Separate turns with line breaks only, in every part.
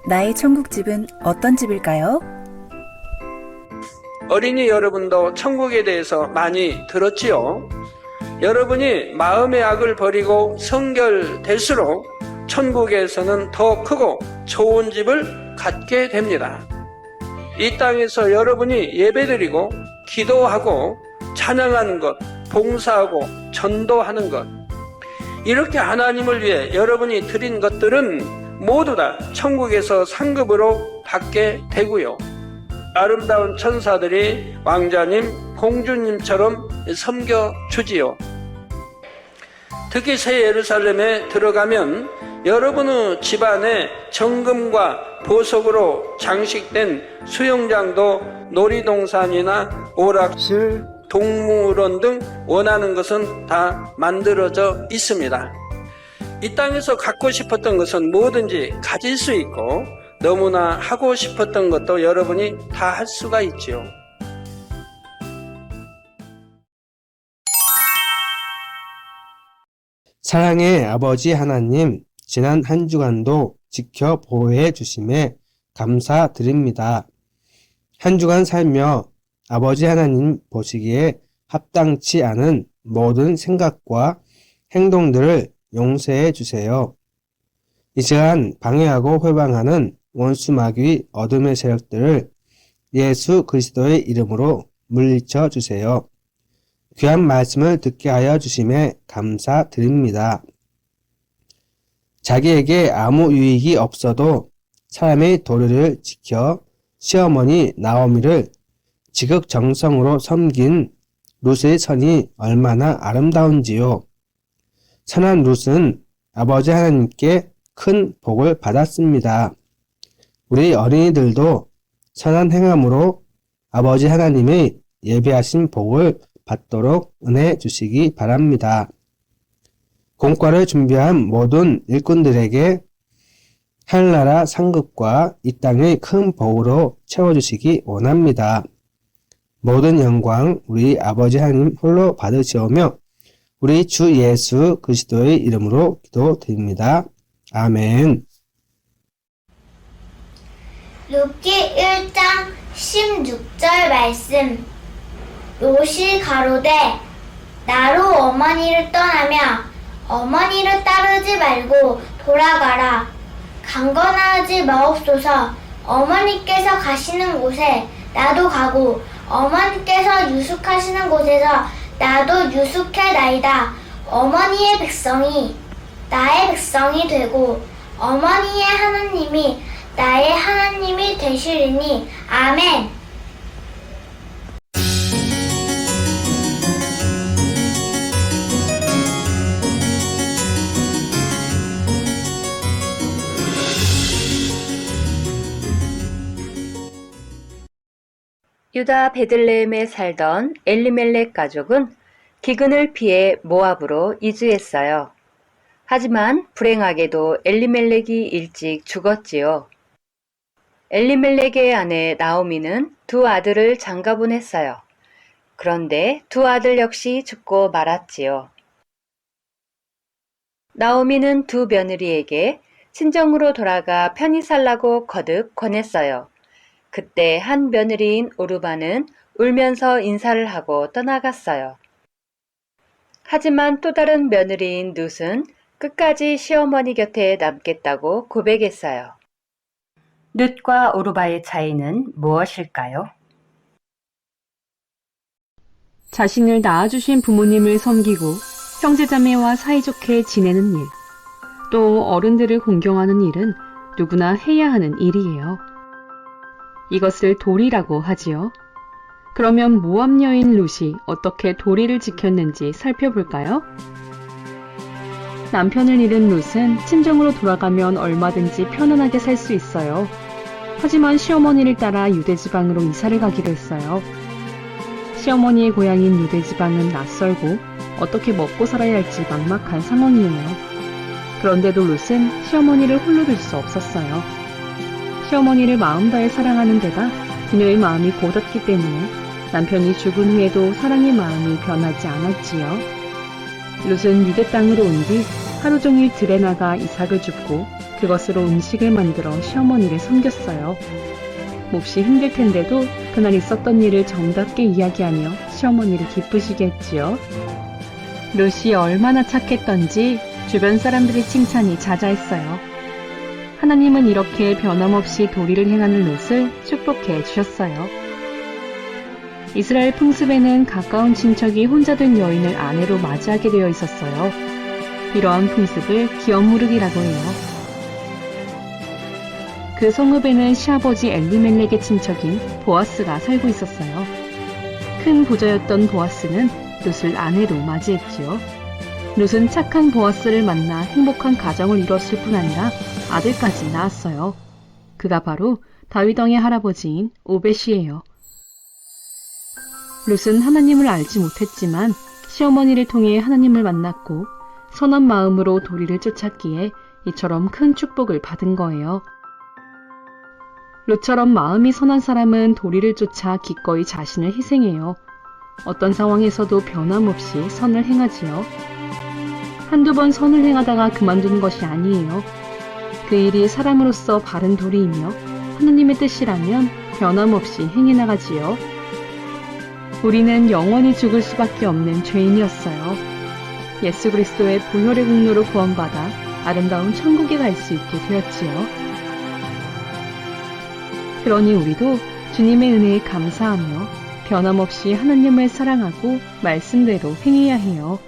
나의 천국집은 어떤 집일까요?
어린이 여러분도 천국에 대해서 많이 들었지요? 여러분이 마음의 악을 버리고 성결될수록 천국에서는 더 크고 좋은 집을 갖게 됩니다. 이 땅에서 여러분이 예배드리고 기도하고 찬양하는 것, 봉사하고 전도하는 것, 이렇게 하나님을 위해 여러분이 드린 것들은 모두 다 천국에서 상급으로 받게 되고요. 아름다운 천사들이 왕자님, 공주님처럼 섬겨주지요. 특히 새 예루살렘에 들어가면 여러분의 집안에 정금과 보석으로 장식된 수영장도 놀이동산이나 오락실, 동물원 등 원하는 것은 다 만들어져 있습니다. 이 땅에서 갖고 싶었던 것은 뭐든지 가질 수 있고 너무나 하고 싶었던 것도 여러분이 다 할 수가 있지요.
사랑의 아버지 하나님, 지난 한 주간도 지켜 보호해 주심에 감사드립니다. 한 주간 살며 아버지 하나님 보시기에 합당치 않은 모든 생각과 행동들을 용서해 주세요. 이 시간 방해하고 회방하는 원수 마귀 어둠의 세력들을 예수 그리스도의 이름으로 물리쳐 주세요. 귀한 말씀을 듣게 하여 주심에 감사드립니다. 자기에게 아무 유익이 없어도 사람의 도리를 지켜 시어머니 나오미를 지극정성으로 섬긴 룻의 선이 얼마나 아름다운지요. 선한 룻은 아버지 하나님께 큰 복을 받았습니다. 우리 어린이들도 선한 행함으로 아버지 하나님의 예배하신 복을 받도록 은혜 주시기 바랍니다. 공과를 준비한 모든 일꾼들에게 하늘나라 상급과 이 땅의 큰 복으로 채워주시기 원합니다. 모든 영광 우리 아버지 하나님 홀로 받으시오며 우리 주 예수 그리스도의 이름으로 기도드립니다. 아멘.
룻기 1장 16절 말씀. 롯이 가로되 나로 어머니를 떠나며 어머니를 따르지 말고 돌아가라. 강건하지 마옵소서. 어머니께서 가시는 곳에 나도 가고 어머니께서 유숙하시는 곳에서 나도 유숙해나이다. 어머니의 백성이 나의 백성이 되고 어머니의 하나님이 나의 하나님이 되시리니. 아멘.
유다 베들레헴에 살던 엘리멜렉 가족은 기근을 피해 모압으로 이주했어요. 하지만 불행하게도 엘리멜렉이 일찍 죽었지요. 엘리멜렉의 아내 나오미는 두 아들을 장가분 했어요. 그런데 두 아들 역시 죽고 말았지요. 나오미는 두 며느리에게 친정으로 돌아가 편히 살라고 거듭 권했어요. 그때 한 며느리인 오르바는 울면서 인사를 하고 떠나갔어요. 하지만 또 다른 며느리인 룻은 끝까지 시어머니 곁에 남겠다고 고백했어요. 룻과 오르바의 차이는 무엇일까요?
자신을 낳아주신 부모님을 섬기고 형제자매와 사이좋게 지내는 일, 또 어른들을 공경하는 일은 누구나 해야 하는 일이에요. 이것을 도리라고 하지요. 그러면 모압 여인 룻이 어떻게 도리를 지켰는지 살펴볼까요? 남편을 잃은 룻은 친정으로 돌아가면 얼마든지 편안하게 살 수 있어요. 하지만 시어머니를 따라 유대지방으로 이사를 가기로 했어요. 시어머니의 고향인 유대지방은 낯설고 어떻게 먹고 살아야 할지 막막한 상황이에요. 그런데도 룻은 시어머니를 홀로 둘 수 없었어요. 시어머니를 마음 다해 사랑하는 데다 그녀의 마음이 고졌기 때문에 남편이 죽은 후에도 사랑의 마음이 변하지 않았지요. 룻은 유대 땅으로 온 뒤 하루 종일 들에 나가 이삭을 줍고 그것으로 음식을 만들어 시어머니를 섬겼어요. 몹시 힘들 텐데도 그날 있었던 일을 정답게 이야기하며 시어머니를 기쁘시게 했지요. 룻이 얼마나 착했던지 주변 사람들의 칭찬이 자자했어요. 하나님은 이렇게 변함없이 도리를 행하는 룻을 축복해 주셨어요. 이스라엘 풍습에는 가까운 친척이 혼자 된 여인을 아내로 맞이하게 되어 있었어요. 이러한 풍습을 기업무르기라고 해요. 그 성읍에는 시아버지 엘리멜렉의 친척인 보아스가 살고 있었어요. 큰 부자였던 보아스는 룻을 아내로 맞이했지요. 룻은 착한 보아스를 만나 행복한 가정을 이뤘을 뿐 아니라 아들까지 낳았어요. 그가 바로 다윗 왕의 할아버지인 오벳이에요. 룻은 하나님을 알지 못했지만 시어머니를 통해 하나님을 만났고 선한 마음으로 도리를 쫓았기에 이처럼 큰 축복을 받은 거예요. 룻처럼 마음이 선한 사람은 도리를 쫓아 기꺼이 자신을 희생해요. 어떤 상황에서도 변함없이 선을 행하지요. 한두 번 선을 행하다가 그만두는 것이 아니에요. 그 일이 사람으로서 바른 도리이며 하나님의 뜻이라면 변함없이 행해 나가지요. 우리는 영원히 죽을 수밖에 없는 죄인이었어요. 예수 그리스도의 보혈의 공로로 구원받아 아름다운 천국에 갈 수 있게 되었지요. 그러니 우리도 주님의 은혜에 감사하며 변함없이 하나님을 사랑하고 말씀대로 행해야 해요.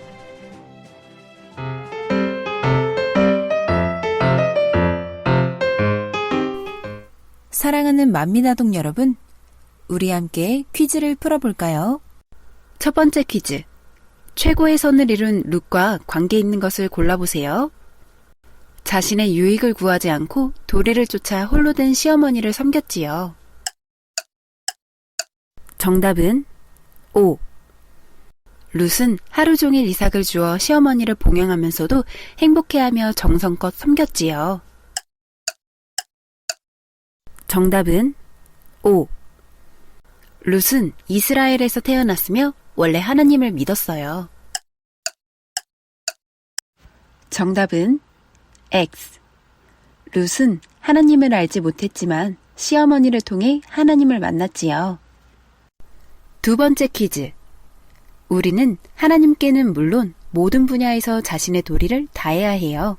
사랑하는 만민아동 여러분, 우리 함께 퀴즈를 풀어볼까요? 첫 번째 퀴즈. 최고의 선을 이룬 룻과 관계 있는 것을 골라보세요. 자신의 유익을 구하지 않고 도리를 쫓아 홀로 된 시어머니를 섬겼지요. 정답은 O. 룻은 하루 종일 이삭을 주어 시어머니를 봉양하면서도 행복해하며 정성껏 섬겼지요. 정답은 O. 룻은 이스라엘에서 태어났으며 원래 하나님을 믿었어요. 정답은 X. 룻은 하나님을 알지 못했지만 시어머니를 통해 하나님을 만났지요. 두 번째 퀴즈. 우리는 하나님께는 물론 모든 분야에서 자신의 도리를 다해야 해요.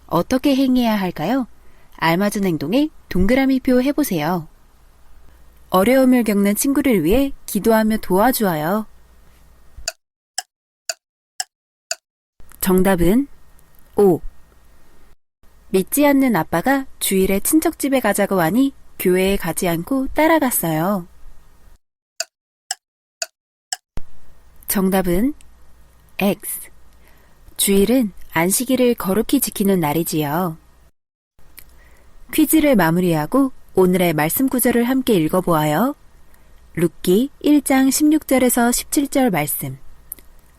어떻게 행해야 할까요? 알맞은 행동에 동그라미표 해보세요. 어려움을 겪는 친구를 위해 기도하며 도와주어요. 정답은 O. 믿지 않는 아빠가 주일에 친척집에 가자고 하니 교회에 가지 않고 따라갔어요. 정답은 X. 주일은 안식일을 거룩히 지키는 날이지요. 퀴즈를 마무리하고 오늘의 말씀 구절을 함께 읽어보아요. 룻기 1장 16절에서 17절 말씀.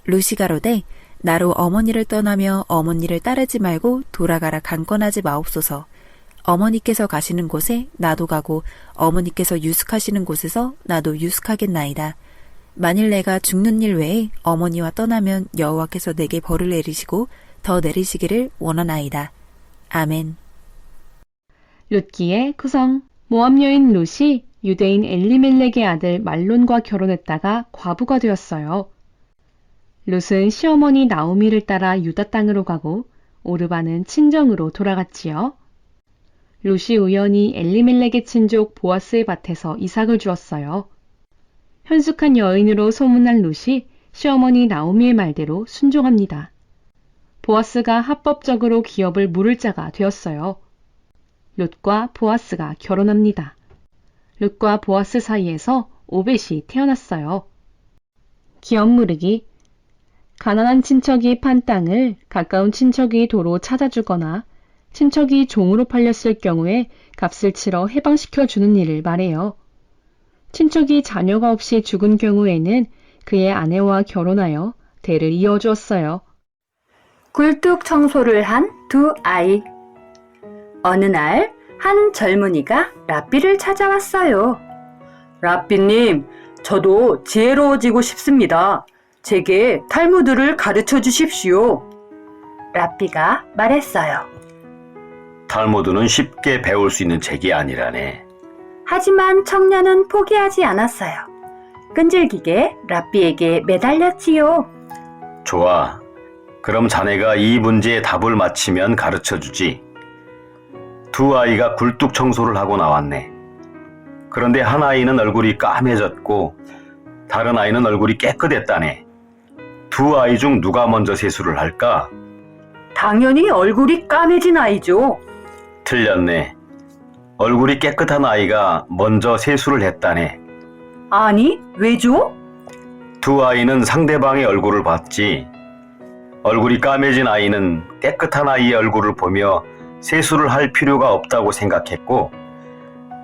룻이 가로되 나로 어머니를 떠나며 어머니를 따르지 말고 돌아가라 강권하지 마옵소서. 어머니께서 가시는 곳에 나도 가고 어머니께서 유숙하시는 곳에서 나도 유숙하겠나이다. 만일 내가 죽는 일 외에 어머니와 떠나면 여호와께서 내게 벌을 내리시고 더 내리시기를 원하나이다. 아멘.
룻기의 구성. 모압 여인 룻이 유대인 엘리멜렉의 아들 말론과 결혼했다가 과부가 되었어요. 룻은 시어머니 나오미를 따라 유다 땅으로 가고 오르바는 친정으로 돌아갔지요. 룻이 우연히 엘리멜렉의 친족 보아스의 밭에서 이삭을 주었어요. 현숙한 여인으로 소문난 룻이 시어머니 나오미의 말대로 순종합니다. 보아스가 합법적으로 기업을 물을 자가 되었어요. 룻과 보아스가 결혼합니다. 룻과 보아스 사이에서 오벳이 태어났어요. 기업 무르기. 가난한 친척이 판 땅을 가까운 친척이 도로 찾아주거나 친척이 종으로 팔렸을 경우에 값을 치러 해방시켜 주는 일을 말해요. 친척이 자녀가 없이 죽은 경우에는 그의 아내와 결혼하여 대를 이어주었어요.
굴뚝 청소를 한 두 아이. 어느 날 한 젊은이가 랍비를 찾아왔어요.
랍비님, 저도 지혜로워지고 싶습니다. 제게 탈무드를 가르쳐 주십시오.
랍비가 말했어요.
탈무드는 쉽게 배울 수 있는 책이 아니라네.
하지만 청년은 포기하지 않았어요. 끈질기게 랍비에게 매달렸지요.
좋아. 그럼 자네가 이 문제의 답을 맞히면 가르쳐주지. 두 아이가 굴뚝 청소를 하고 나왔네. 그런데 한 아이는 얼굴이 까매졌고 다른 아이는 얼굴이 깨끗했다네. 두 아이 중 누가 먼저 세수를 할까?
당연히 얼굴이 까매진 아이죠.
틀렸네. 얼굴이 깨끗한 아이가 먼저 세수를 했다네.
아니, 왜죠?
두 아이는 상대방의 얼굴을 봤지. 얼굴이 까매진 아이는 깨끗한 아이의 얼굴을 보며 세수를 할 필요가 없다고 생각했고,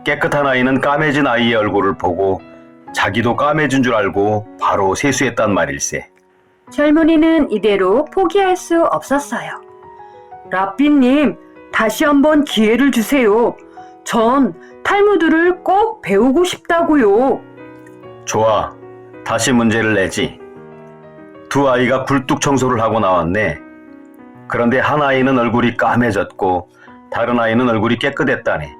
깨끗한 아이는 까매진 아이의 얼굴을 보고 자기도 까매진 줄 알고 바로 세수했단 말일세.
젊은이는 이대로 포기할 수 없었어요.
랍비님, 다시 한번 기회를 주세요. 전 탈무드를 꼭 배우고 싶다고요.
좋아. 다시 문제를 내지. 두 아이가 굴뚝 청소를 하고 나왔네. 그런데 한 아이는 얼굴이 까매졌고 다른 아이는 얼굴이 깨끗했다네.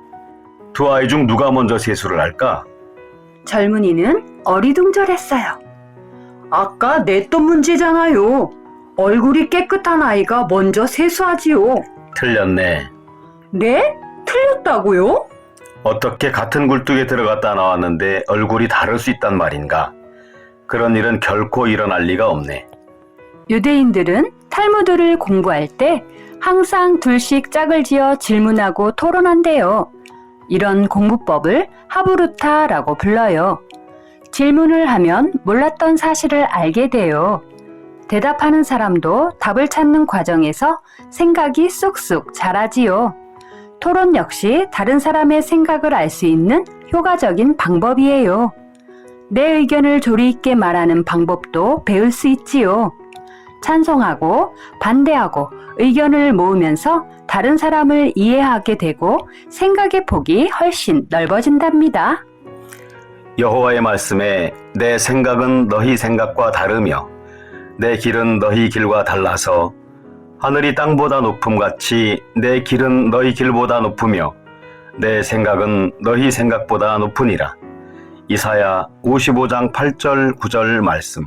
두 아이 중 누가 먼저 세수를 할까?
젊은이는 어리둥절했어요.
아까 냈던 문제잖아요. 얼굴이 깨끗한 아이가 먼저 세수하지요.
틀렸네.
네? 틀렸다고요?
어떻게 같은 굴뚝에 들어갔다 나왔는데 얼굴이 다를 수 있단 말인가? 그런 일은 결코 일어날 리가 없네.
유대인들은 탈무드를 공부할 때 항상 둘씩 짝을 지어 질문하고 토론한대요. 이런 공부법을 하브루타라고 불러요. 질문을 하면 몰랐던 사실을 알게 돼요. 대답하는 사람도 답을 찾는 과정에서 생각이 쑥쑥 자라지요. 토론 역시 다른 사람의 생각을 알 수 있는 효과적인 방법이에요. 내 의견을 조리 있게 말하는 방법도 배울 수 있지요. 찬성하고 반대하고 의견을 모으면서 다른 사람을 이해하게 되고 생각의 폭이 훨씬 넓어진답니다.
여호와의 말씀에 내 생각은 너희 생각과 다르며 내 길은 너희 길과 달라서 하늘이 땅보다 높음같이 내 길은 너희 길보다 높으며 내 생각은 너희 생각보다 높으니라. 이사야 55장 8절 9절 말씀.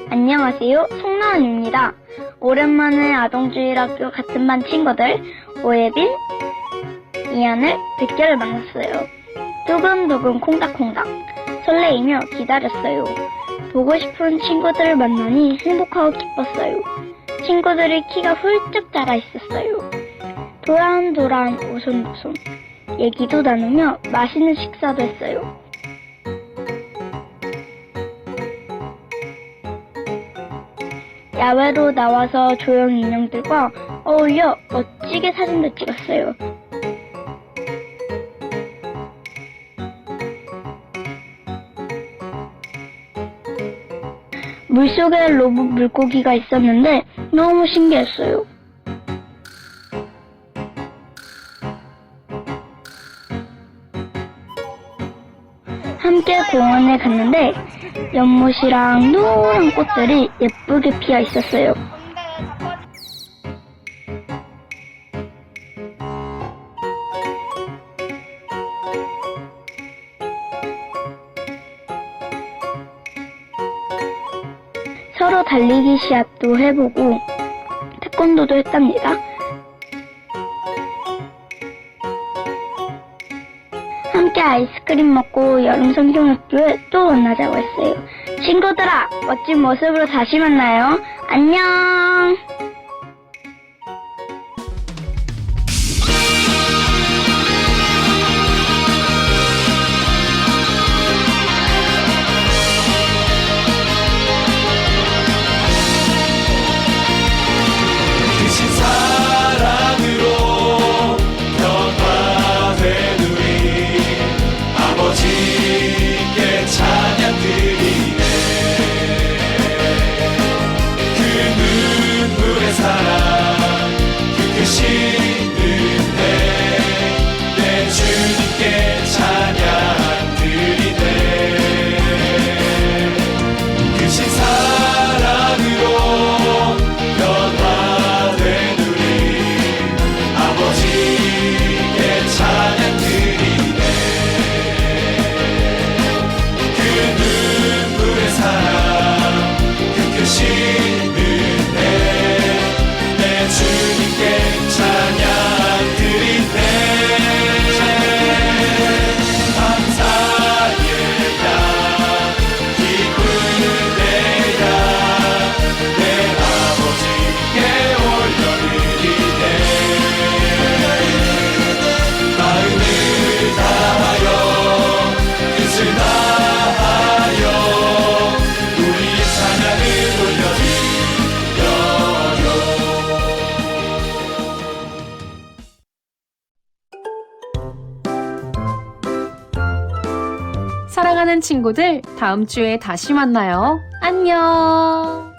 안녕하세요. 송나은입니다. 오랜만에 아동주일학교 같은 반 친구들 오예빈, 이한을 100개를 만났어요. 두근두근 콩닥콩닥 설레이며 기다렸어요. 보고 싶은 친구들을 만나니 행복하고 기뻤어요. 친구들의 키가 훌쩍 자라 있었어요. 도란도란 오손도손 얘기도 나누며 맛있는 식사도 했어요. 야외로 나와서 조형 인형들과 어울려 멋지게 사진도 찍었어요. 물속에 로봇 물고기가 있었는데 너무 신기했어요. 함께 공원에 갔는데 연못이랑 노란 꽃들이 예쁘게 피어 있었어요. 서로 달리기 시합도 해보고 태권도도 했답니다. 함께 아이스크림 먹고 여름 성경학교에 또 만나자고 했어요. 친구들아, 멋진 모습으로 다시 만나요. 안녕!
크신 사랑으로 변화되누리 아버지께 찬양 드리네. 그 눈물의
사랑하는 친구들, 다음 주에 다시 만나요. 안녕!